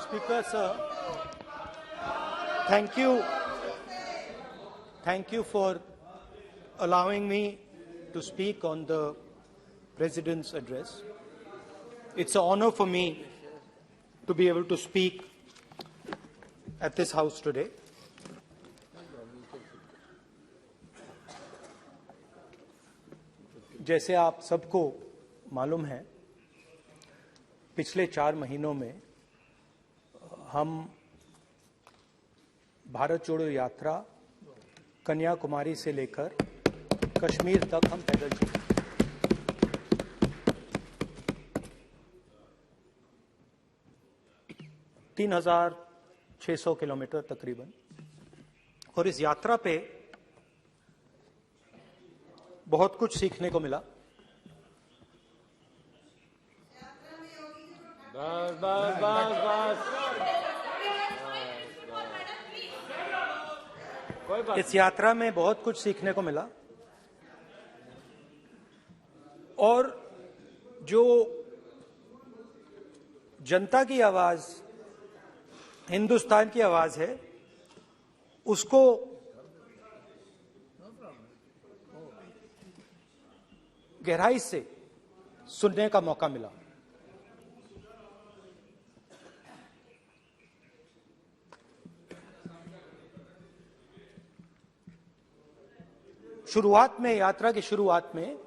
Speaker, sir, thank you for allowing me to speak on the President's address. It's an honor for me to be able to speak at this House today. जैसे आप सबको मालूम है, पिछले 4 महीनों में हम भारत जोड़ो यात्रा कन्याकुमारी से लेकर कश्मीर तक हम पैदल चले। तीन 3,600 किलोमीटर तकरीबन। और इस यात्रा पे बहुत कुछ सीखने को मिला। इस यात्रा में बहुत कुछ सीखने को मिला और जो जनता की आवाज, हिंदुस्तान की आवाज है, उसको गहराई से सुनने का मौका मिला। शुरुआत में, यात्रा की शुरुआत में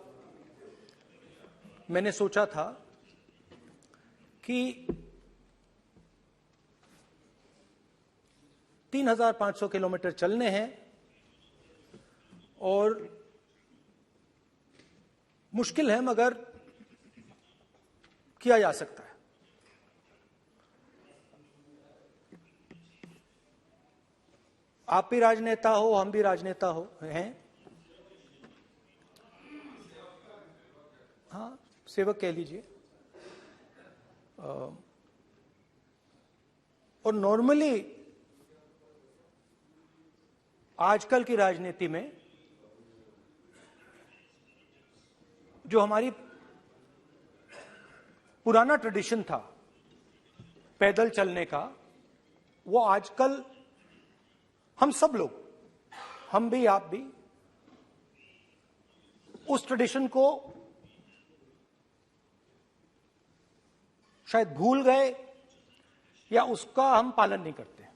मैंने सोचा था कि 3,500 किलोमीटर चलने हैं और मुश्किल है मगर किया जा सकता है। आप भी राजनेता हो, हम भी राजनेता हो हैं। हाँ, सेवक कह लीजिए। और नॉर्मली आजकल की राजनीति में जो हमारी पुराना ट्रेडिशन था पैदल चलने का, वो आजकल हम सब लोग, हम भी आप भी, उस ट्रेडिशन को शायद भूल गए या उसका हम पालन नहीं करते।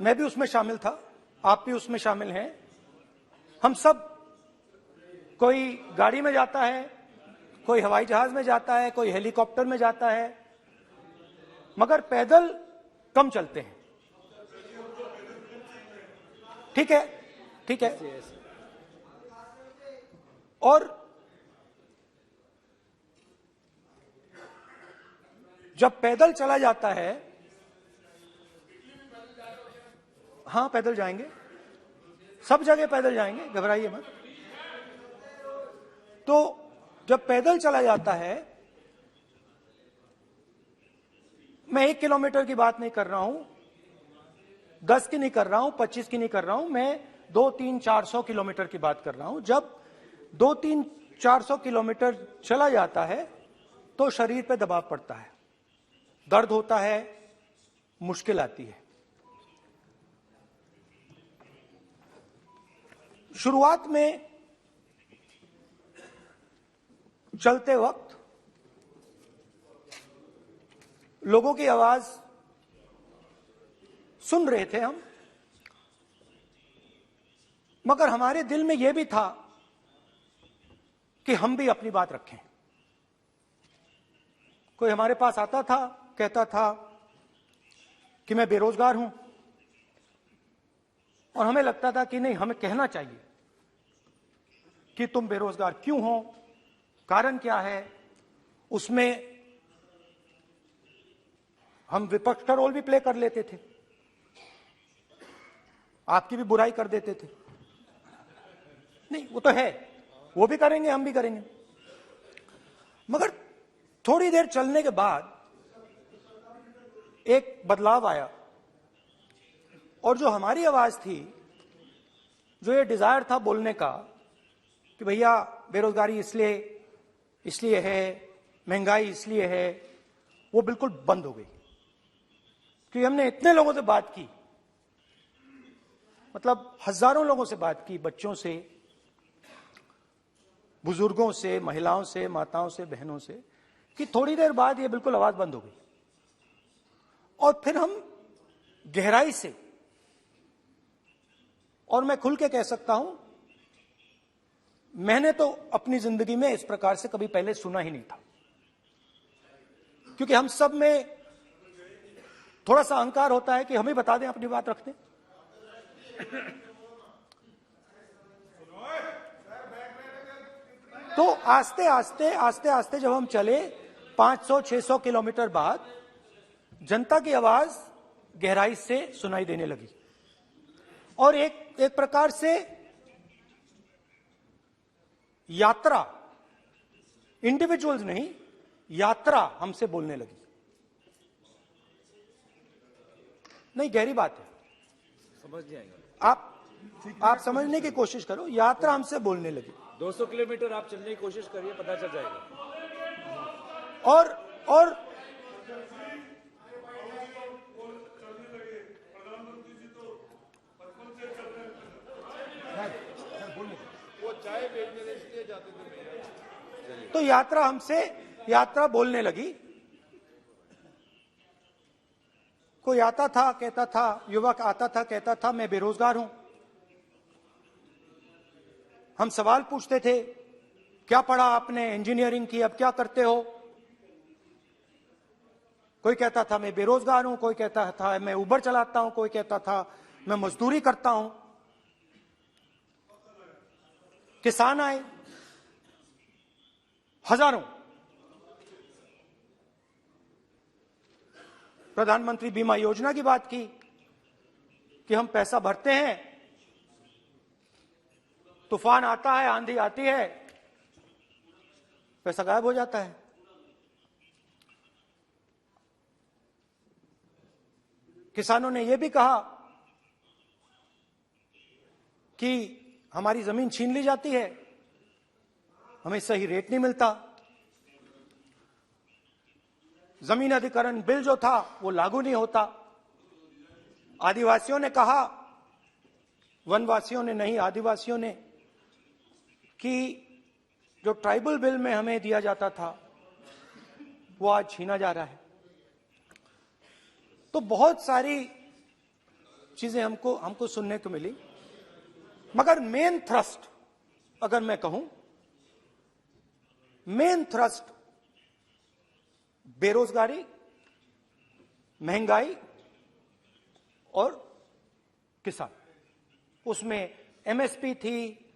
मैं भी उसमें शामिल था, आप भी उसमें शामिल हैं। हम सब, कोई गाड़ी में जाता है, कोई हवाई जहाज में जाता है, कोई हेलीकॉप्टर में जाता है, मगर पैदल कम चलते हैं। ठीक है, ठीक है। और जब पैदल चला जाता है, हाँ पैदल जाएंगे, सब जगह पैदल जाएंगे, घबराइए मत। तो जब पैदल चला जाता है, मैं 1 किलोमीटर की बात नहीं कर रहा हूं, 10 की नहीं कर रहा हूं, 25 की नहीं कर रहा हूं, मैं 200-300-400 किलोमीटर की बात कर रहा हूं। जब 200-300-400 किलोमीटर चला जाता है तो शरीर पे दबाव पड़ता है, दर्द होता है, मुश्किल आती है। शुरुआत में चलते वक्त लोगों की आवाज सुन रहे थे हम, मगर हमारे दिल में यह भी था कि हम भी अपनी बात रखें। कोई हमारे पास आता था, कहता था कि मैं बेरोजगार हूं, और हमें लगता था कि नहीं, हमें कहना चाहिए कि तुम बेरोजगार क्यों हो, कारण क्या है। उसमें हम विपक्ष का रोल भी प्ले कर लेते थे, आपकी भी बुराई कर देते थे। नहीं, वो तो है, वो भी करेंगे, हम भी करेंगे। मगर थोड़ी देर चलने के बाद एक बदलाव आया, और जो हमारी आवाज थी, जो ये डिजायर था बोलने का कि भैया बेरोजगारी इसलिए है, महंगाई इसलिए है, वो बिल्कुल बंद हो गई। कि हमने इतने लोगों से बात की, मतलब हजारों लोगों से बात की, बच्चों से, बुजुर्गों से, महिलाओं से, माताओं से, बहनों से, कि थोड़ी देर बाद ये बिल्कुल आवाज बंद हो गई। और फिर हम गहराई से, और मैं खुल के कह सकता हूं, मैंने तो अपनी जिंदगी में इस प्रकार से कभी पहले सुना ही नहीं था। क्योंकि हम सब में थोड़ा सा अहंकार होता है कि हम ही बता दें, अपनी बात रख दें। तो आस्ते आस्ते जब हम चले 500-600 किलोमीटर बाद, जनता की आवाज गहराई से सुनाई देने लगी। और एक प्रकार से यात्रा, इंडिविजुअल्स नहीं, यात्रा हमसे बोलने लगी। नहीं, गहरी बात है, समझ नहीं आएगा। आप समझने की कोशिश करो। यात्रा हमसे बोलने लगी। 200 किलोमीटर आप चलने की कोशिश करिए, पता चल जाएगा। और वो चाय बेचने इसलिए जाते थे। तो यात्रा बोलने लगी। कोई आता था, कहता था, युवक आता था, कहता था मैं बेरोजगार हूं। हम सवाल पूछते थे, क्या पढ़ा आपने? इंजीनियरिंग की, अब क्या करते हो? कोई कहता था मैं बेरोजगार हूं, कोई कहता था मैं उबर चलाता हूं, कोई कहता था मैं मजदूरी करता हूं। किसान आए हजारों। प्रधानमंत्री बीमा योजना की बात की कि हम पैसा भरते हैं, तूफान आता है, आंधी आती है, पैसा गायब हो जाता है। किसानों ने यह भी कहा कि हमारी जमीन छीन ली जाती है, हमें सही रेट नहीं मिलता। जमीन अधिग्रहण बिल जो था वो लागू नहीं होता। आदिवासियों ने कहा, वनवासियों ने नहीं, आदिवासियों ने, कि जो ट्राइबल बिल में हमें दिया जाता था वो आज छीना जा रहा है। तो बहुत सारी चीजें हमको सुनने को मिली। मगर मेन थ्रस्ट, अगर मैं कहूं, मेन थ्रस्ट बेरोजगारी, महंगाई और किसान। उसमें एमएसपी थी,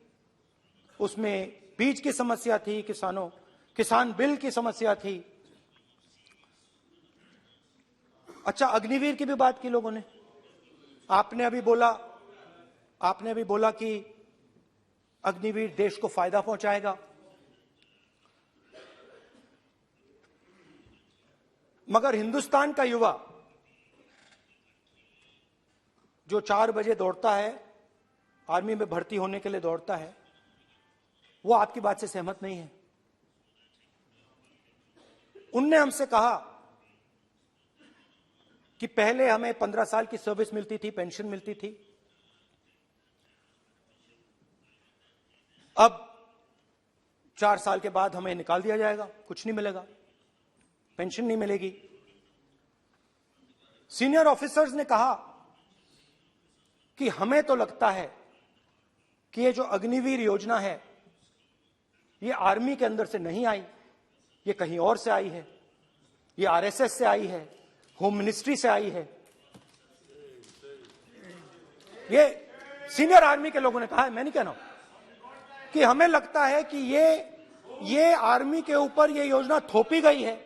उसमें बीज की समस्या थी, किसान बिल की समस्या थी। अच्छा, अग्निवीर की भी बात की लोगों ने। आपने अभी बोला कि अग्निवीर देश को फायदा पहुंचाएगा। मगर हिंदुस्तान का युवा जो 4 बजे दौड़ता है, आर्मी में भर्ती होने के लिए दौड़ता है, वो आपकी बात से सहमत नहीं है। उनने हमसे कहा कि पहले हमें 15 साल की सर्विस मिलती थी, पेंशन मिलती थी, अब 4 साल के बाद हमें निकाल दिया जाएगा, कुछ नहीं मिलेगा, पेंशन नहीं मिलेगी। सीनियर ऑफिसर्स ने कहा कि हमें तो लगता है कि ये जो अग्निवीर योजना है ये आर्मी के अंदर से नहीं आई, ये कहीं और से आई है, ये आरएसएस से आई है, होम मिनिस्ट्री से आई है। ये सीनियर आर्मी के लोगों ने कहा है, मैं नहीं कह रहा हूं, कि हमें लगता है कि ये आर्मी के ऊपर ये योजना थोपी गई है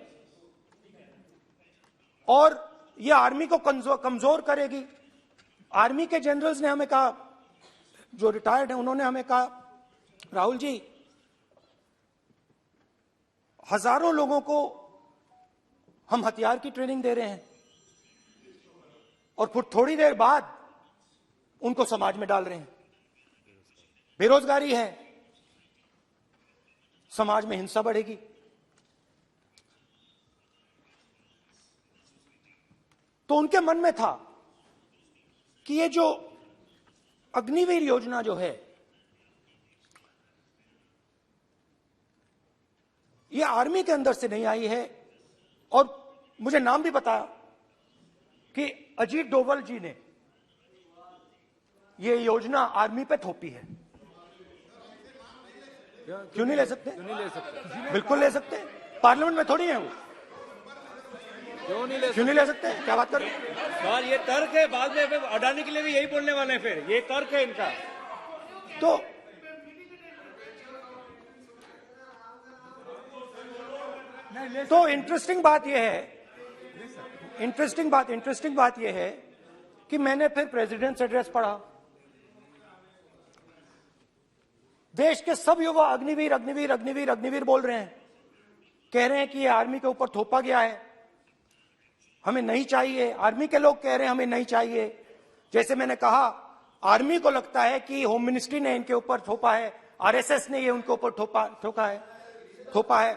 और ये आर्मी को कमजोर करेगी। आर्मी के जनरल्स ने हमें कहा, जो रिटायर्ड हैं, उन्होंने हमें कहा, राहुल जी, हजारों लोगों को हम हथियार की ट्रेनिंग दे रहे हैं और फिर थोड़ी देर बाद उनको समाज में डाल रहे हैं। बेरोजगारी है, समाज में हिंसा बढ़ेगी। तो उनके मन में था कि ये जो अग्निवीर योजना जो है, ये आर्मी के अंदर से नहीं आई है। और मुझे नाम भी बताया कि अजीत डोभाल जी ने ये योजना आर्मी पे थोपी है। क्यों नहीं ले सकते? क्यों नहीं ले सकते? बिल्कुल ले सकते हैं, पार्लियामेंट में थोड़ी है वो। क्यों नहीं ले सकते? क्या बात कर रहे हैं? सवाल ये तर्क है, बाद में फिर अडानी के लिए भी यही बोलने वाले हैं, फिर ये तर्क है इनका। तो इंटरेस्टिंग बात यह है कि मैंने फिर प्रेसिडेंट्स एड्रेस पढ़ा। देश के सब युवा अग्निवीर अग्निवीर अग्निवीर अग्निवीर बोल रहे हैं, कह रहे हैं कि ये आर्मी के ऊपर थोपा गया है, हमें नहीं चाहिए। आर्मी के लोग कह रहे हैं हमें नहीं चाहिए। जैसे मैंने कहा, आर्मी को लगता है कि होम मिनिस्ट्री ने इनके ऊपर थोपा है, आरएसएस ने ये उनके ऊपर थोपा है।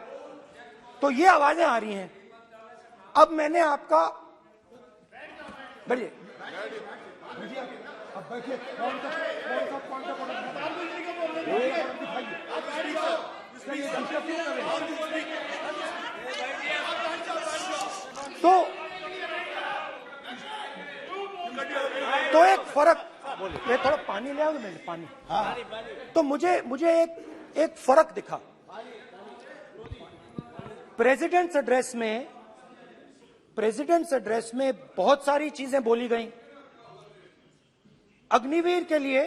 तो ये आवाजें आ रही हैं। अब मैंने आपका बैठिए, अब बैठिए, तो एक फर्क, ये थोड़ा पानी ले आओगे मेरे पानी। तो मुझे एक फर्क दिखा प्रेसिडेंट्स एड्रेस में बहुत सारी चीजें बोली गई। अग्निवीर के लिए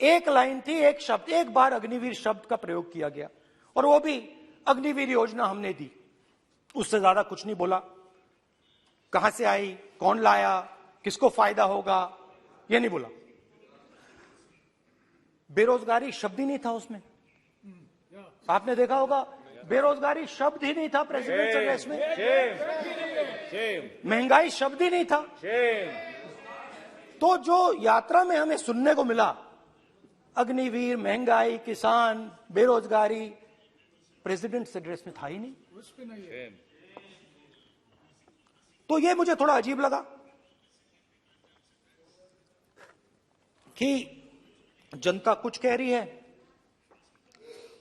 एक लाइन थी, एक शब्द, एक बार अग्निवीर शब्द का प्रयोग किया गया, और वो भी अग्निवीर योजना हमने दी, उससे ज्यादा कुछ नहीं बोला। कहां से आई, कौन लाया, किसको फायदा होगा, ये नहीं बोला। बेरोजगारी शब्द ही नहीं था उसमें। आपने देखा होगा, बेरोजगारी शब्द ही नहीं था प्रेसिडेंट एड्रेस में। महंगाई शब्द ही नहीं था। तो जो यात्रा में हमें सुनने को मिला, अग्निवीर, महंगाई, किसान, बेरोजगारी, प्रेसिडेंट एड्रेस में था ही नहीं। तो ये मुझे थोड़ा अजीब लगा कि जनता कुछ कह रही है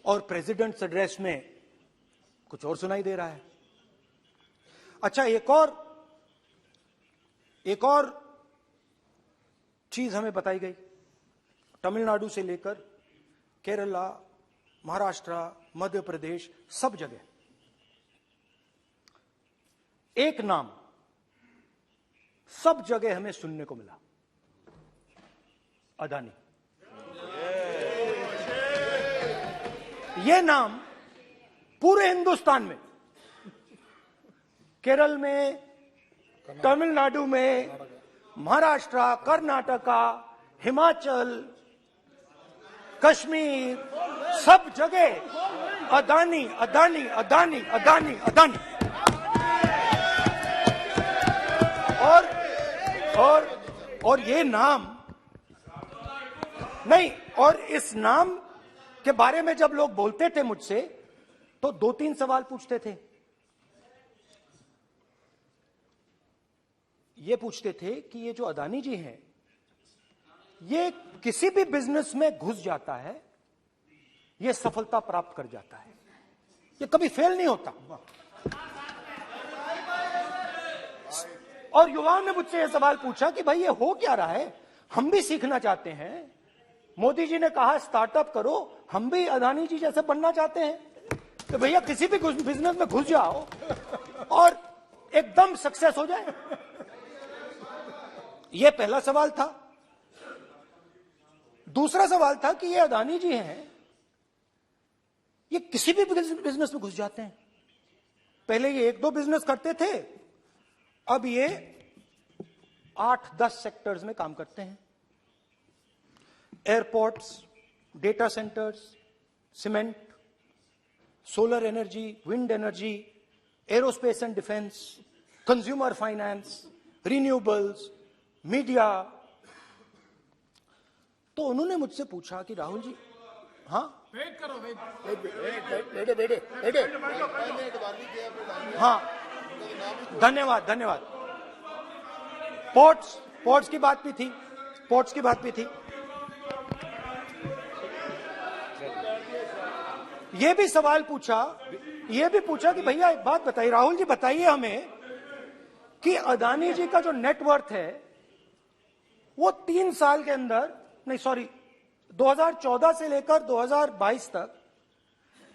और प्रेसिडेंट एड्रेस में कुछ और सुनाई दे रहा है। अच्छा, एक और चीज हमें बताई गई। तमिलनाडु से लेकर केरला, महाराष्ट्र, मध्य प्रदेश, सब जगह एक नाम सब जगह हमें सुनने को मिला, अदानी। यह नाम पूरे हिंदुस्तान में, केरल में, तमिलनाडु में, महाराष्ट्र, कर्नाटका, हिमाचल, कश्मीर, सब जगह अदानी अदानी अदानी अदानी अदानी। और ये नाम नहीं, और इस नाम के बारे में जब लोग बोलते थे मुझसे, तो 2-3 सवाल पूछते थे। ये पूछते थे कि ये जो अदानी जी हैं, ये किसी भी बिजनेस में घुस जाता है, ये सफलता प्राप्त कर जाता है, ये कभी फेल नहीं होता। और युवाओं ने मुझसे यह सवाल पूछा कि भाई ये हो क्या रहा है, हम भी सीखना चाहते हैं। मोदी जी ने कहा स्टार्टअप करो, हम भी अदानी जी जैसे बनना चाहते हैं। तो भैया किसी भी बिजनेस में घुस जाओ और एकदम सक्सेस हो जाए। यह पहला सवाल था। दूसरा सवाल था कि ये अदानी जी हैं, ये किसी भी बिजनेस में घुस जाते हैं। पहले ये 1-2 बिजनेस करते थे, अब ये 8-10 सेक्टर्स में काम करते हैं। Airports, data centres, cement, solar energy, wind energy, aerospace and defence, consumer finance, renewables, media. तो उन्होंने मुझसे पूछा कि राहुल जी, हाँ वेट करो, बेटे हाँ, धन्यवाद। पोर्ट्स की बात भी थी, पोर्ट्स की बात भी थी। ये भी सवाल पूछा, ये भी पूछा कि भैया एक बात बताइए, राहुल जी बताइए हमें कि अदानी जी का जो नेटवर्थ है वो 3 साल के अंदर, नहीं सॉरी 2014 से लेकर 2022 तक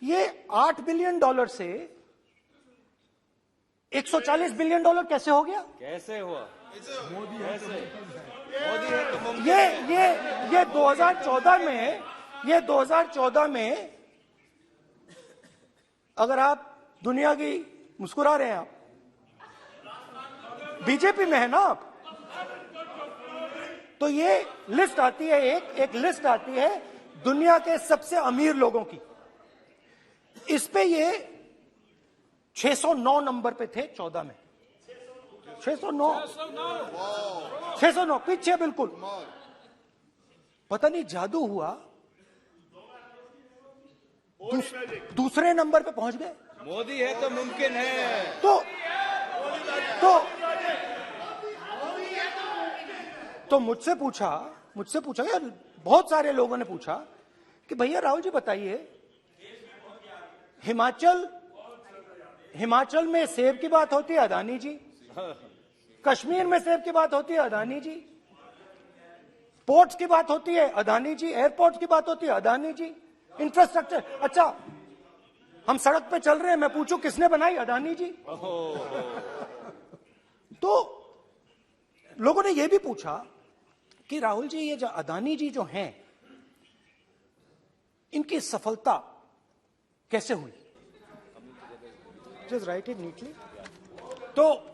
ये $8 बिलियन से $140 बिलियन कैसे हो गया? कैसे हुआ? मोदी है तो मुमकिन ये 2014 में अगर आप दुनिया की, मुस्कुरा रहे हैं आप, बीजेपी में है ना आप, तो ये लिस्ट आती है, एक लिस्ट आती है दुनिया के सबसे अमीर लोगों की। इस पे ये 609 नंबर पे थे 14 में, 609 पीछे बिल्कुल। पता नहीं जादू हुआ, दूसरे नंबर पे पहुंच गए। मोदी है तो मुमकिन है। तो मुझसे पूछा यार, बहुत सारे लोगों ने पूछा कि भैया राहुल जी बताइए, हिमाचल में सेब की बात होती है अदानी जी, कश्मीर में सेब की बात होती है अदानी जी, पोर्ट्स की बात होती है अदानी जी, एयरपोर्ट्स की बात होती है अदानी जी, इंफ्रास्ट्रक्चर, अच्छा हम सड़क पे चल रहे हैं, मैं पूछूं किसने बनाई? अदानी जी। तो लोगों ने यह भी पूछा कि राहुल जी ये जो अदानी जी जो हैं, इनकी सफलता कैसे हुई? Just right it neatly. तो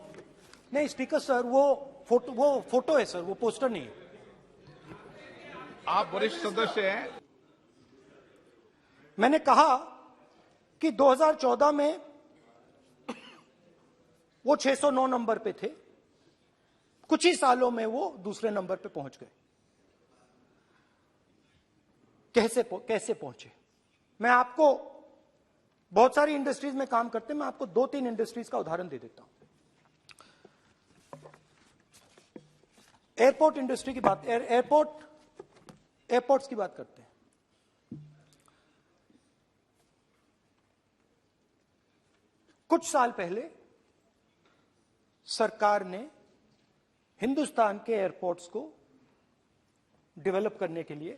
नहीं स्पीकर सर, वो फोटो है सर, वो पोस्टर नहीं है। आप वरिष्ठ सदस्य हैं। मैंने कहा कि 2014 में वो 609 नंबर पे थे, कुछ ही सालों में वो दूसरे नंबर पे पहुंच गए। कैसे पहुंचे? मैं आपको, बहुत सारी इंडस्ट्रीज में काम करते हैं, मैं आपको 2-3 इंडस्ट्रीज का उदाहरण दे देता हूं। एयरपोर्ट इंडस्ट्री की बात, एयरपोर्ट्स की बात करते हैं। कुछ साल पहले सरकार ने हिंदुस्तान के एयरपोर्ट्स को डेवलप करने के लिए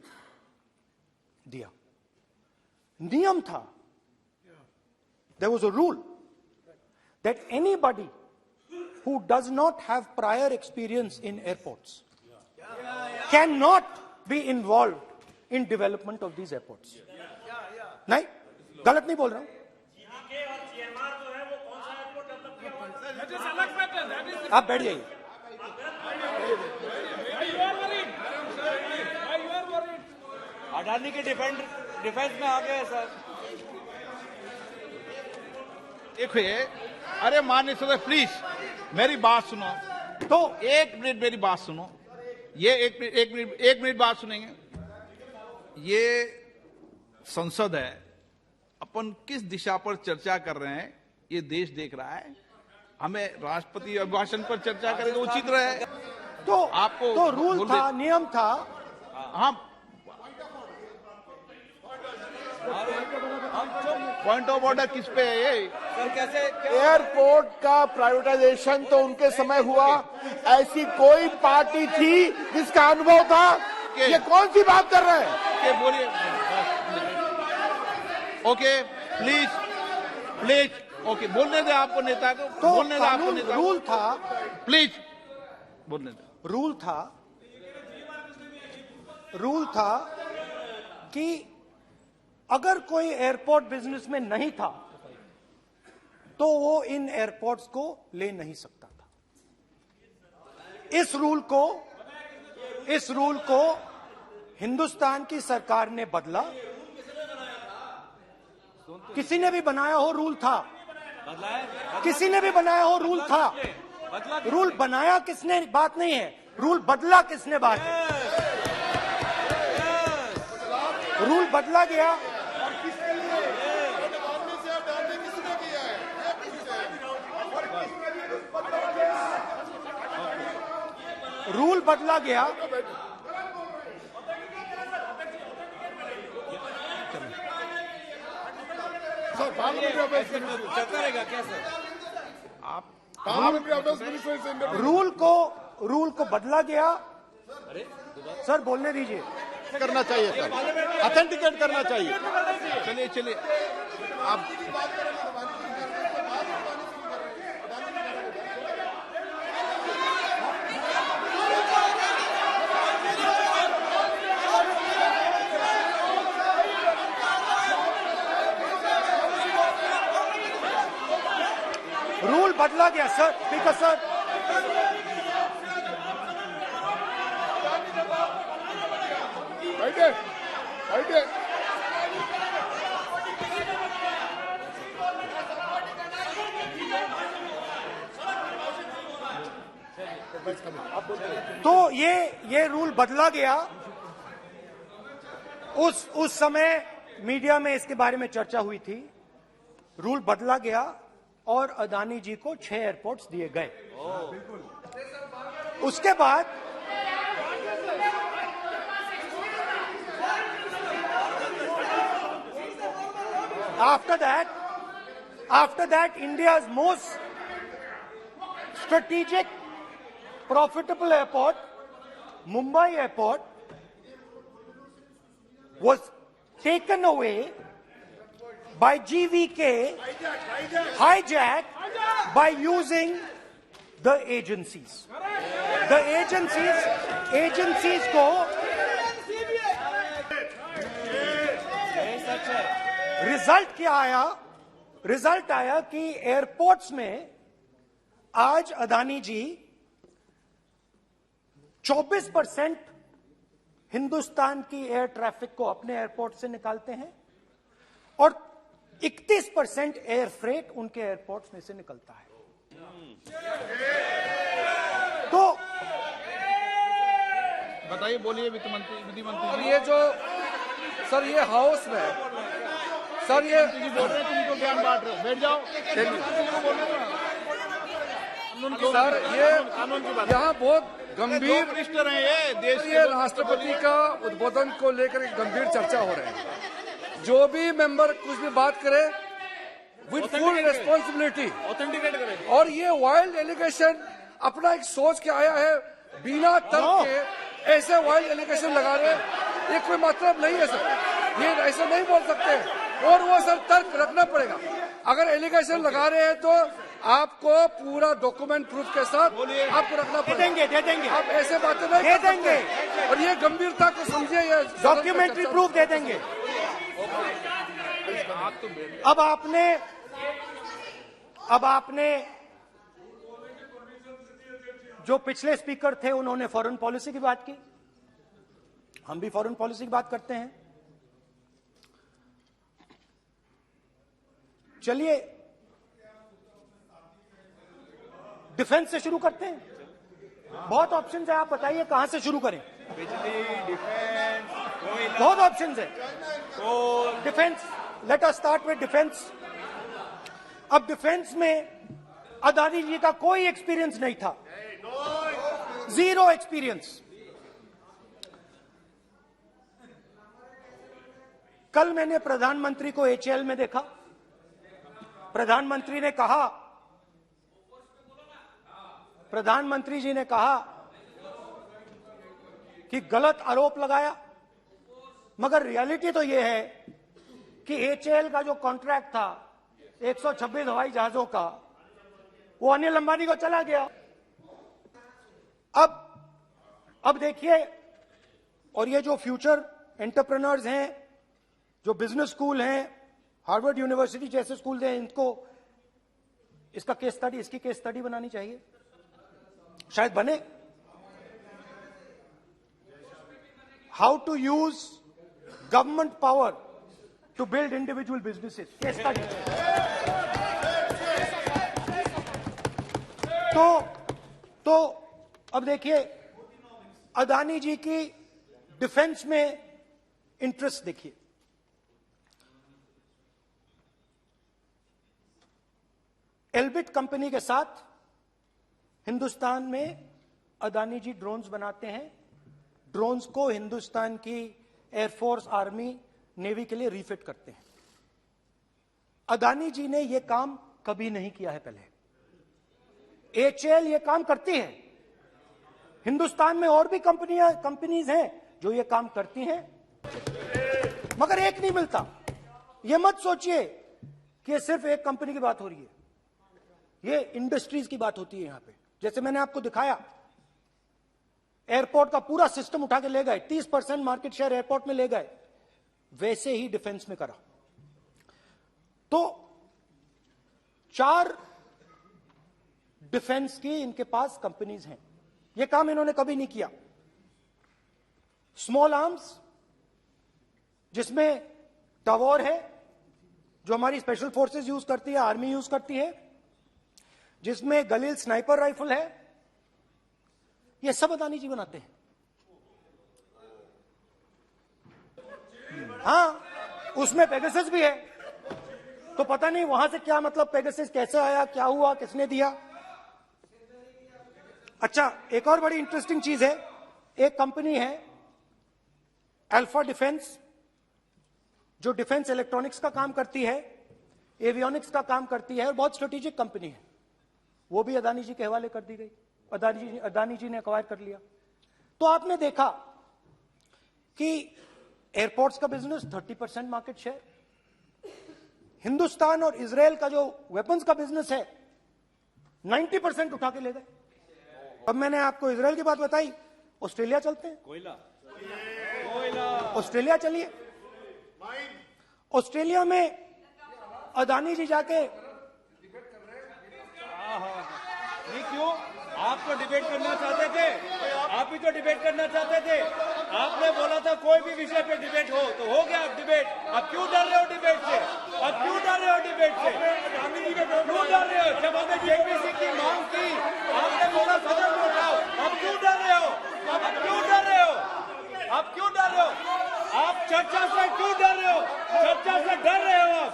दिया। नियम था, there was a rule that anybody who does not have prior experience in airports cannot be involved in development of these airports. नहीं, गलत नहीं बोल रहा हूं। आप बैठ जाइए। अडानी के डिफेंस में आ गए सर। देखिए, अरे माननीय सदस्य प्लीज मेरी बात सुनो। तो 1 मिनट मेरी बात सुनो। ये एक मिनट बात सुनेंगे। ये संसद है, अपन किस दिशा पर चर्चा कर रहे हैं ये देश देख रहा है। हमें राष्ट्रपति अभिभाषण पर चर्चा करें तो उचित रहे। तो आपको तो रूल था, नियम था। हाँ, पॉइंट ऑफ ऑर्डर किस पे है ये? सर कैसे एयरपोर्ट का प्राइवेटाइजेशन तो उनके समय हुआ, ऐसी कोई पार्टी थी जिसका अनुभव था? ये कौन सी बात कर रहे हैं? बोलिए। ओके प्लीज ओके, बोलने दे आपको नेता को, तो बोलने दे आपको नेता को। रूल था, प्लीज बोलने दे। रूल था कि अगर कोई एयरपोर्ट बिजनेस में नहीं था तो वो इन एयरपोर्ट्स को ले नहीं सकता था। इस रूल को हिंदुस्तान की सरकार ने बदला। किसी ने भी बनाया हो रूल था, किसी ने भी बनाया हो रूल था। रूल बनाया किसने बात नहीं है, रूल बदला किसने बात है। रूल बदला गया। रूल बदला गया। सर पार्लियामेंट्री अफेयर्स चलता रहेगा क्या सर? पार्लियामेंट्री अफेयर्स मिनिस्टर से रूल को बदला गया। सर बोलने दीजिए। करना चाहिए सर, ऑथेंटिकेट करना चाहिए। चलिए चलिए आप रूल बदला गया सर, स्पीकर सर। बैठे बैठे। तो ये रूल बदला गया। उस समय मीडिया में इसके बारे में चर्चा हुई थी। रूल बदला गया और अदानी जी को 6 एयरपोर्ट्स दिए गए। उसके बाद after that India's most strategic profitable airport, Mumbai airport, was taken away by GVK, hijacked by using the agencies. The agencies को रिजल्ट आया कि एयरपोर्ट्स में आज अदानी जी 24% हिंदुस्तान की एयर ट्रैफिक को अपने एयरपोर्ट से निकालते हैं और 31% एयर फ्रेट उनके एयरपोर्ट्स में से निकलता है। तो बताइए, बोलिए विधि मंत्री। और ये जो सर ये हाउस में सर ये बोल रहे हैं, तुमको ज्ञान बांट रहे हो, बैठ जाओ। सर ये यहाँ बहुत गंभीर मिनिस्टर हैं ये देश ये राष्ट्रपति का उद्बोधन को लेकर एक गंभीर चर्चा हो रही है। जो भी मेंबर कुछ भी बात करे विद फुल रिस्पॉन्सिबिलिटी ऑथेंटिकेट करें। और ये वाइल्ड एलिगेशन अपना एक सोच के आया है, बिना तर्क के ऐसे वाइल्ड एलिगेशन लगा रहे, ये कोई मतलब नहीं है सर। ये ऐसे नहीं बोल सकते और वो सर तर्क रखना पड़ेगा। अगर एलिगेशन लगा रहे हैं तो आपको पूरा डॉक्यूमेंट प्रूफ के साथ आपको रखना पड़ेगा। दे देंगे आप ऐसे बातें नहीं दे कर सकते। देंगे। और ये गंभीरता को समझिए, ये डॉक्यूमेंट्री प्रूफ दे देंगे। अब आपने जो पिछले स्पीकर थे उन्होंने फॉरेन पॉलिसी की बात की, हम भी फॉरेन पॉलिसी की बात करते हैं। चलिए डिफेंस से शुरू करते हैं। बहुत ऑप्शंस है, आप बताइए कहां से शुरू करें। बिजली, डिफेंस, कोयला, बहुत ऑप्शंस है। Defence, let us start with defence. अब डिफेंस में अदानी जी का कोई एक्सपीरियंस नहीं था, जीरो एक्सपीरियंस। कल मैंने प्रधानमंत्री को एचएएल में देखा। प्रधानमंत्री जी ने कहा कि गलत आरोप लगाया, मगर रियलिटी तो यह है कि एचएएल का जो कॉन्ट्रैक्ट था 126 हवाई जहाजों का, वो अनिल अंबानी को चला गया। अब देखिए, और ये जो फ्यूचर एंटरप्रेन्योर्स हैं, जो बिजनेस स्कूल हैं, हार्वर्ड यूनिवर्सिटी जैसे स्कूल हैं, इनको इसका केस स्टडी, इसकी केस स्टडी बनानी चाहिए, शायद बने। How to use government power to build individual businesses, case study. तो अब देखिए, अदानी जी की डिफेंस में इंटरेस्ट देखिए। एल्बिट कंपनी के साथ हिंदुस्तान में अदानी जी ड्रोन्स बनाते हैं, ड्रोन्स को हिंदुस्तान की एयरफोर्स, आर्मी, नेवी के लिए रिफिट करते हैं। अदानी जी ने यह काम कभी नहीं किया है पहले। एचएएल ये काम करती है। हिंदुस्तान में और भी कंपनीज हैं जो ये काम करती हैं, मगर एक नहीं मिलता। ये मत सोचिए कि सिर्फ एक कंपनी की बात हो रही है, ये इंडस्ट्रीज की बात होती है यहां पे। जैसे मैंने आपको दिखाया, एयरपोर्ट का पूरा सिस्टम उठा के ले गए, 30% मार्केट शेयर एयरपोर्ट में ले गए, वैसे ही डिफेंस में करा। तो 4 डिफेंस की इनके पास कंपनीज हैं, यह काम इन्होंने कभी नहीं किया। स्मॉल आर्म्स, जिसमें टवॉर है जो हमारी स्पेशल फोर्सेस यूज करती है, आर्मी यूज करती है, जिसमें गलील स्नाइपर राइफल है, ये सब अदानी जी बनाते हैं। हां, उसमें पेगासस भी है, तो पता नहीं वहां से क्या मतलब, पेगासस कैसे आया, क्या हुआ, किसने दिया। अच्छा, एक और बड़ी इंटरेस्टिंग चीज है, एक कंपनी है अल्फा डिफेंस, जो डिफेंस इलेक्ट्रॉनिक्स का काम करती है, एवियोनिक्स का काम करती है, और बहुत स्ट्रेटेजिक कंपनी है। वो भी अदानी जी के हवाले कर दी गई, अदानी जी ने एक्वायर कर लिया। तो आपने देखा कि एयरपोर्ट्स का बिजनेस 30% मार्केट शेयर, हिंदुस्तान और इजराइल का जो वेपन्स का बिजनेस है 90% उठा के ले गए। अब मैंने आपको इजराइल की बात बताई, ऑस्ट्रेलिया चलते हैं। कोयला ऑस्ट्रेलिया चलिए। ऑस्ट्रेलिया में अदानी जी जाके, नहीं क्यों, आप तो डिबेट करना चाहते थे, आप ही तो डिबेट करना चाहते थे। आपने बोला था कोई भी विषय पे डिबेट हो, तो हो गया अब डिबेट। अब क्यों डर रहे हो डिबेट से? अब क्यों डर रहे हो डिबेट से? क्यों डर रहे हो? जब हमने जेपीसी की मांग की, आपने बोला सदन में उठाओ। अब क्यों डर रहे हो? अब क्यों डर रहे हो? अब क्यों डर रहे हो? आप चर्चा से क्यों डर रहे हो? चर्चा से डर रहे हो आप?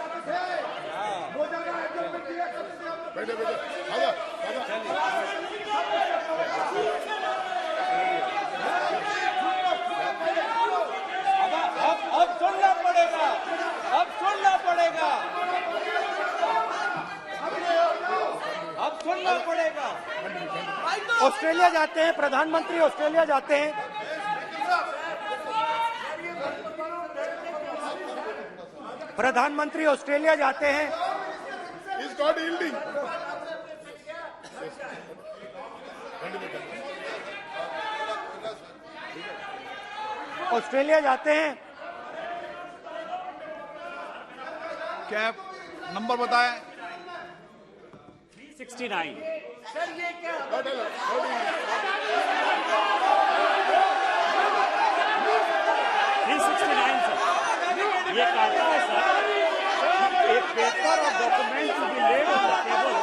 अब सुनना पड़ेगा, अब सुनना पड़ेगा, अब सुनना पड़ेगा। ऑस्ट्रेलिया जाते हैं, प्रधानमंत्री ऑस्ट्रेलिया जाते हैं। प्रधानमंत्री ऑस्ट्रेलिया जाते हैं, ऑस्ट्रेलिया जाते हैं। क्या नंबर बताएं? 369। सर ये क्या 369 सर, ये कहता है सर, एक paper or document to be laid on the table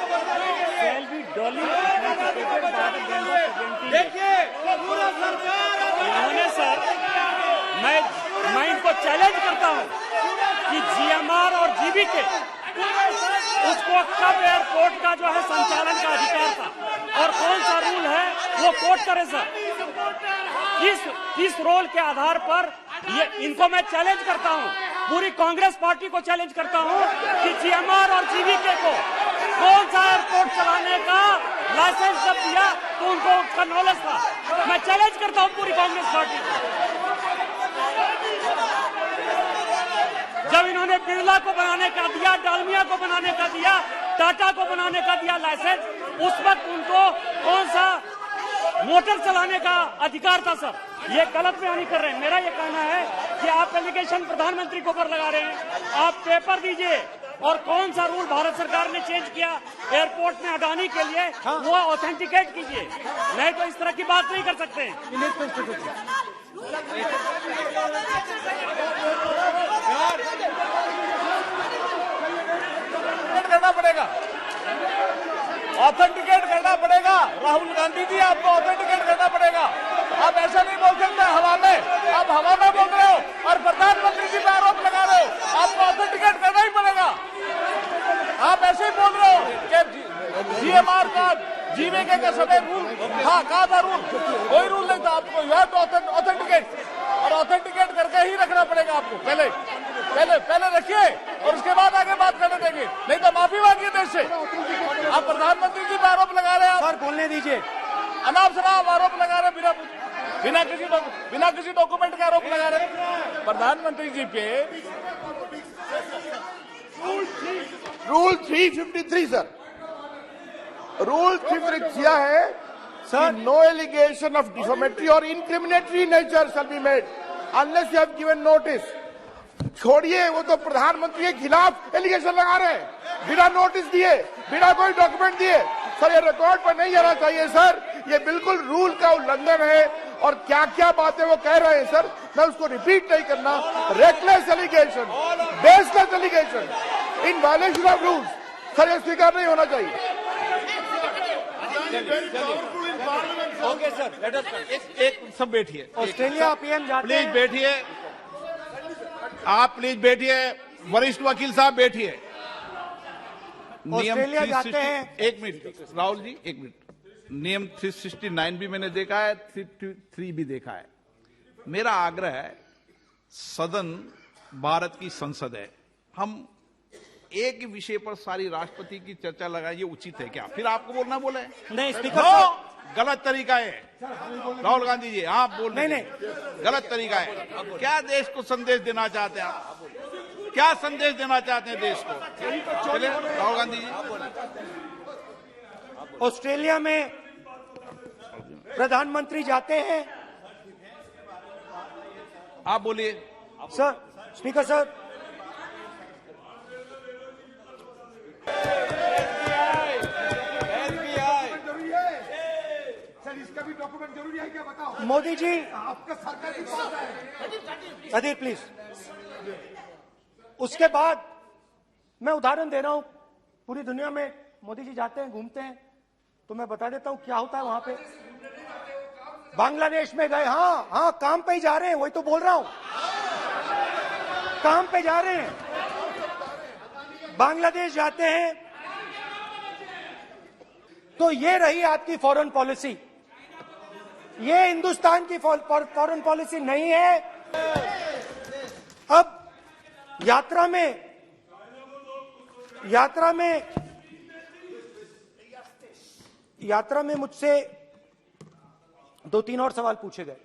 shall be duly authenticated by the member presenting. देखिए पूरा सरकार इन्होंने सर, मैं इनको चैलेंज करता हूं कि जीएमआर और जीबीके, उसको कब एयरपोर्ट का जो है संचालन का अधिकार था और कौन सा रूल है वो कोट करे सर। किस रोल के आधार पर ये, इनको मैं चैलेंज करता हूं, पूरी कांग्रेस पार्टी को चैलेंज करता हूं कि जीएमआर और जीबीके को कौन सा एयरपोर्ट चलाने का लाइसेंस जब दिया तो उनको उसका नॉलेज था। मैं चैलेंज करता हूं पूरी कांग्रेस पार्टी को। जब इन्होंने बिरला को बनाने का दिया, डालमिया को बनाने का दिया, टाटा को बनाने का दिया लाइसेंस, उस वक्त उनको कौन सा मोटर चलाने का अधिकार था सर? ये गलत बयानी कर रहे हैं। मेरा ये कहना है कि आप एलिगेशन प्रधानमंत्री के ऊपर लगा रहे हैं, आप पेपर दीजिए और कौन सा रूल भारत सरकार ने चेंज किया एयरपोर्ट में अडानी के लिए, वो ऑथेंटिकेट कीजिए, नहीं तो इस तरह की बात नहीं कर सकते हैं। करना पड़ेगा, ऑथेंटिकेट करना पड़ेगा। राहुल गांधी जी, आपको ऑथेंटिकेट करना पड़ेगा। आप ऐसा नहीं बोल सकते हवा में, आप हवा में बोल रहे हो और प्रधानमंत्री जी पे आरोप लगा रहे हो। आपको ऑथेंटिकेट करना ही पड़ेगा। आप ऐसे ही बोल रहे हो कि जीएमआर का जीवीके के समय रूल था, कहा था रूल, कोई रूल नहीं था। आपको यू हैव टू ऑथेंटिकेट, और ऑथेंटिकेट करके ही रखना पड़ेगा आपको। पहले रखिए और उसके बाद आगे बात करने देंगे, नहीं तो माफी मांगिए देश से। आप प्रधानमंत्री जी पर आरोप लगा रहे हैं, सर बोलने दीजिए। अनाप शनाप आरोप लगा रहे हैं, बिना किसी डॉक्यूमेंट के आरोप लगा रहे हैं प्रधानमंत्री जी पे। रूल 353 सर, रूल 353 किया है sir, no allegation of defamatory और incriminatory nature shall be made unless you have given notice. छोड़िए, वो तो प्रधानमंत्री के खिलाफ एलिगेशन लगा रहे हैं बिना नोटिस दिए, बिना कोई डॉक्यूमेंट दिए। सर ये रिकॉर्ड पर नहीं आना चाहिए सर, ये बिल्कुल रूल का उल्लंघन है। और क्या क्या बातें वो कह रहे हैं सर, मैं उसको रिपीट नहीं करना। Reckless allegation, baseless allegation, in violation of rules, sir ये स्वीकार नहीं होना चाहिए। ओके सर, लेट अस एक सब बैठिए, ऑस्ट्रेलिया पीएम जाते प्लीज हैं। बैठिए, आप प्लीज बैठिए, वरिष्ठ वकील साहब बैठिए। ऑस्ट्रेलिया जाते हैं। एक मिनट राहुल जी, एक मिनट। नियम 369 भी मैंने देखा है, 333 भी देखा है। मेरा आग्रह है, सदन भारत की संसद है, हम एक ही विषय पर सारी राष्ट्रपति की चर्चा लगाए, ये उचित है क्या? फिर आपको बोलना बोले नहीं स्पीकर नो, साहब, गलत तरीका है राहुल गांधी जी, आप बोल नहीं, गलत तरीका है। क्या देश को संदेश देना चाहते हैं आप? क्या संदेश देना चाहते हैं देश को? चलिए राहुल गांधी जी। ऑस्ट्रेलिया में प्रधानमंत्री जाते हैं। आप बोलिए सर, स्पीकर सर, सर इसका भी डॉक्यूमेंट जरूरी है क्या, बताओ। मोदी जी, आपका सरकार की बात है। अधीर प्लीज। उसके बाद मैं उदाहरण दे रहा हूं, पूरी दुनिया में मोदी जी जाते हैं, घूमते हैं, तो मैं बता देता हूं क्या होता है वहां पे। बांग्लादेश में गए, हाँ काम पे ही जा रहे हैं, वही तो बोल रहा हूं, काम पे जा रहे हैं। बांग्लादेश जाते हैं तो ये रही आपकी फॉरेन पॉलिसी। ये हिंदुस्तान की फॉरेन पॉलिसी नहीं है। अब यात्रा में मुझसे 2-3 और सवाल पूछे गए।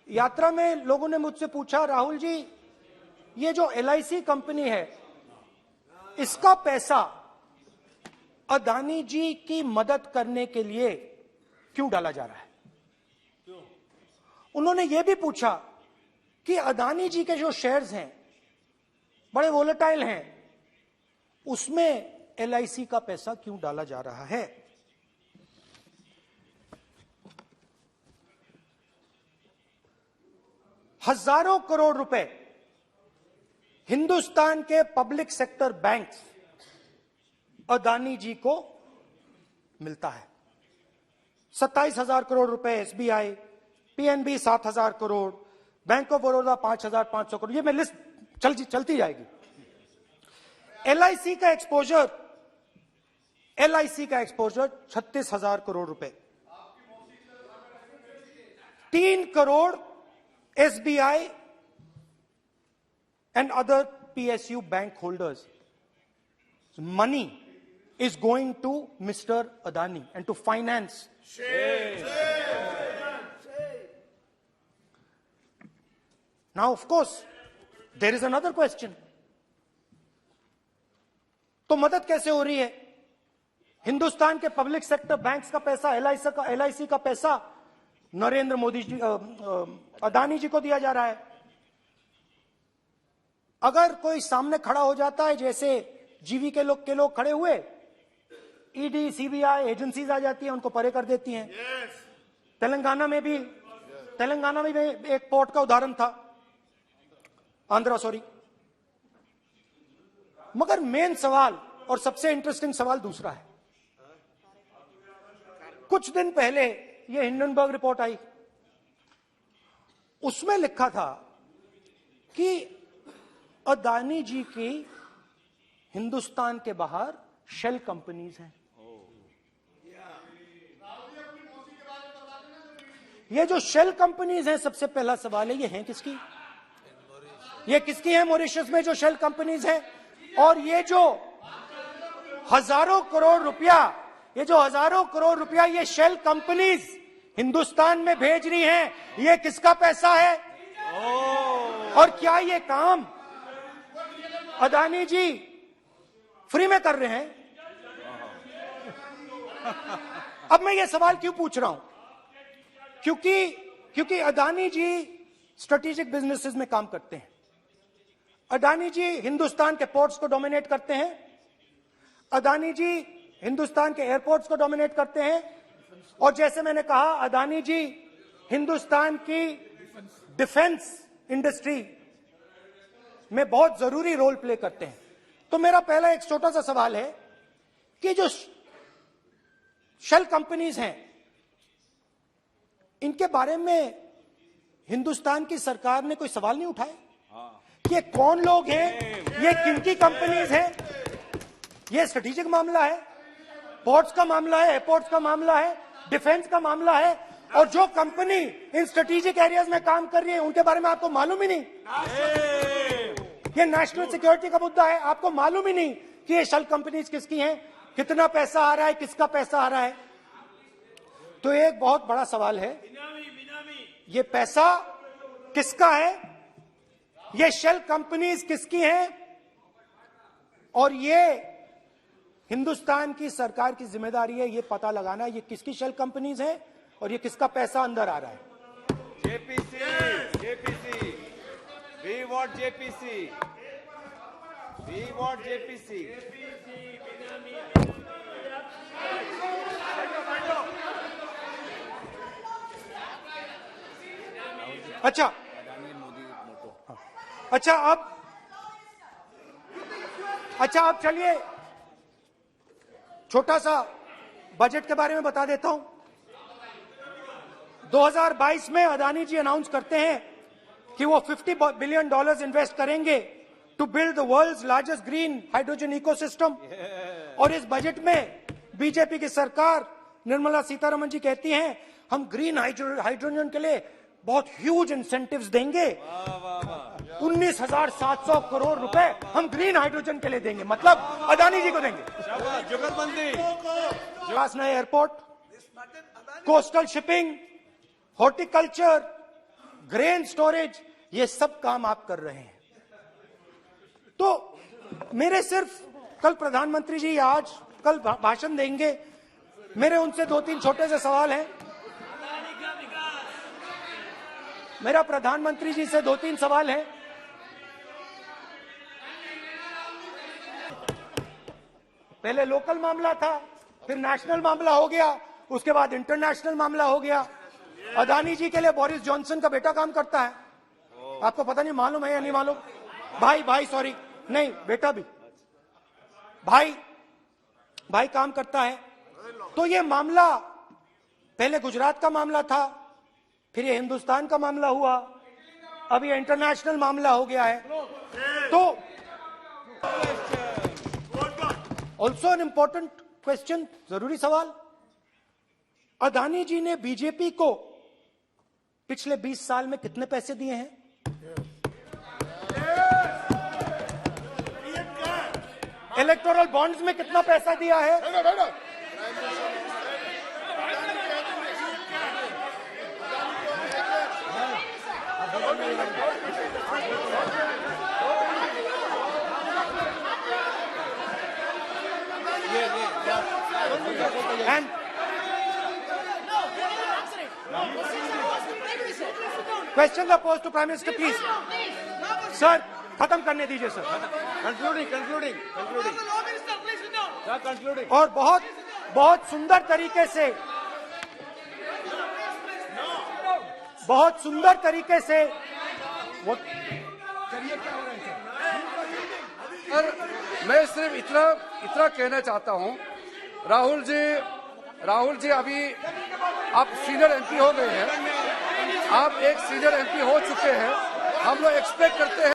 यात्रा में लोगों ने मुझसे पूछा, राहुल जी ये जो LIC कंपनी है, इसका पैसा अदानी जी की मदद करने के लिए क्यों डाला जा रहा है? उन्होंने यह भी पूछा कि अदानी जी के जो शेयर्स हैं बड़े वोलेटाइल हैं, उसमें LIC का पैसा क्यों डाला जा रहा है? हजारों करोड़ रुपए हिंदुस्तान के पब्लिक सेक्टर बैंक्स अदानी जी को मिलता है। 27,000 करोड़ रुपए SBI, PNB 7,000 crore, bank of Baroda 5,500 crore, ये मैं लिस्ट चलती जाएगी। LIC का एक्सपोजर 36,000 करोड़ रुपए, 3 crore SBI and other PSU bank holders. Money is going to Mr. Adani and to finance. Now, of course, there is another question. तो मदद कैसे हो रही है? हिंदुस्तान के पब्लिक सेक्टर बैंक्स का पैसा, LIC का पैसा नरेंद्र मोदी जी, अदानी जी को दिया जा रहा है। अगर कोई सामने खड़ा हो जाता है, जैसे जीवी के लोग खड़े हुए, ED, CBI एजेंसीज आ जाती है, उनको परे कर देती हैं। तेलंगाना में भी एक पोर्ट का उदाहरण था, आंध्रा, सॉरी। मगर मेन सवाल और सबसे इंटरेस्टिंग सवाल दूसरा है। कुछ दिन पहले ये हिंडनबर्ग रिपोर्ट आई, उसमें लिखा था कि अदानी जी की हिंदुस्तान के बाहर शेल कंपनीज हैं। ये जो शेल कंपनीज हैं, सबसे पहला सवाल है, ये हैं किसकी? ये किसकी है मॉरिशस में जो शेल कंपनीज हैं? और ये जो हजारों करोड़ रुपया ये शेल कंपनीज हिंदुस्तान में भेज रही हैं, ये किसका पैसा है? और क्या ये काम अदानी जी फ्री में कर रहे हैं? अब मैं ये सवाल क्यों पूछ रहा हूं? क्योंकि अदानी जी स्ट्रेटेजिक बिजनेसेस में काम करते हैं। अदानी जी हिंदुस्तान के पोर्ट्स को डोमिनेट करते हैं। अदानी जी हिंदुस्तान के एयरपोर्ट्स को डोमिनेट करते हैं। और जैसे मैंने कहा, अदानी जी हिंदुस्तान की डिफेंस इंडस्ट्री में बहुत जरूरी रोल प्ले करते हैं। तो मेरा पहला एक छोटा सा सवाल है कि जो शेल कंपनीज हैं, इनके बारे में हिंदुस्तान की सरकार ने कोई सवाल नहीं उठाए कि ये कौन लोग हैं, ये किनकी कंपनीज हैं? ये स्ट्रेटेजिक मामला है, पोर्ट्स का मामला है, एयरपोर्ट्स का मामला है, डिफेंस का मामला है, और जो कंपनी इन स्ट्रेटेजिक एरियाज में काम कर रही है उनके बारे में आपको मालूम ही नहीं। ये नेशनल सिक्योरिटी का मुद्दा है, आपको मालूम ही नहीं कि ये शेल कंपनीज किसकी हैं, कितना पैसा आ रहा है, किसका पैसा आ रहा है। तो एक बहुत बड़ा सवाल है, ये पैसा किसका है, ये शेल कंपनीज किसकी हैं, और ये हिंदुस्तान की सरकार की जिम्मेदारी है ये पता लगाना ये किसकी शेल कंपनीज हैं और ये किसका पैसा अंदर आ रहा है। JPC, we want JPC, we want JPC. अच्छा अब चलिए छोटा सा बजट के बारे में बता देता हूं। 2022 में अदानी जी अनाउंस करते हैं कि वो $50 बिलियन इन्वेस्ट करेंगे to build the world's largest green hydrogen ecosystem. और इस बजट में बीजेपी की सरकार निर्मला सीतारमण जी कहती हैं हम ग्रीन हाइड्रोजन के लिए बहुत ह्यूज इंसेंटिव्स देंगे, 19,700 करोड़ रुपए हम ग्रीन हाइड्रोजन के लिए देंगे, मतलब अदानी जी को देंगे। नए airport, coastal shipping, horticulture, grain storage, ये सब काम आप कर रहे हैं। तो मेरे सिर्फ कल प्रधानमंत्री जी आज कल भाषण देंगे, मेरे उनसे 2-3 छोटे से सवाल हैं। मेरा प्रधानमंत्री जी से 2-3 सवाल हैं। पहले लोकल मामला था, फिर नेशनल मामला हो गया, उसके बाद इंटरनेशनल मामला हो गया। अदानी जी के लिए बोरिस जॉनसन का बेटा काम करता है, आपको पता नहीं मालूम है या नहीं मालूम? भाई सॉरी, नहीं बेटा भी, भाई काम करता है। तो ये मामला पहले गुजरात का मामला था, फिर ये हिंदुस्तान का मामला हुआ, अब ये इंटरनेशनल मामला हो गया है। तो ऑल्सो एन इंपॉर्टेंट क्वेश्चन, जरूरी सवाल, अदानी जी ने बीजेपी को पिछले 20 साल में कितने पैसे दिए हैं? इलेक्टोरल बॉन्ड्स में कितना पैसा दिया है? And questions are posed to Prime Minister, please. Sir खत्म करने दीजिए सर। कंक्लूडिंग। और बहुत सुंदर तरीके से वो और मैं सिर्फ इतना कहना चाहता हूं, राहुल जी अभी आप सीनियर एमपी हो गए हैं, आप एक सीनियर एमपी हो चुके हैं, हम लोग एक्सपेक्ट करते हैं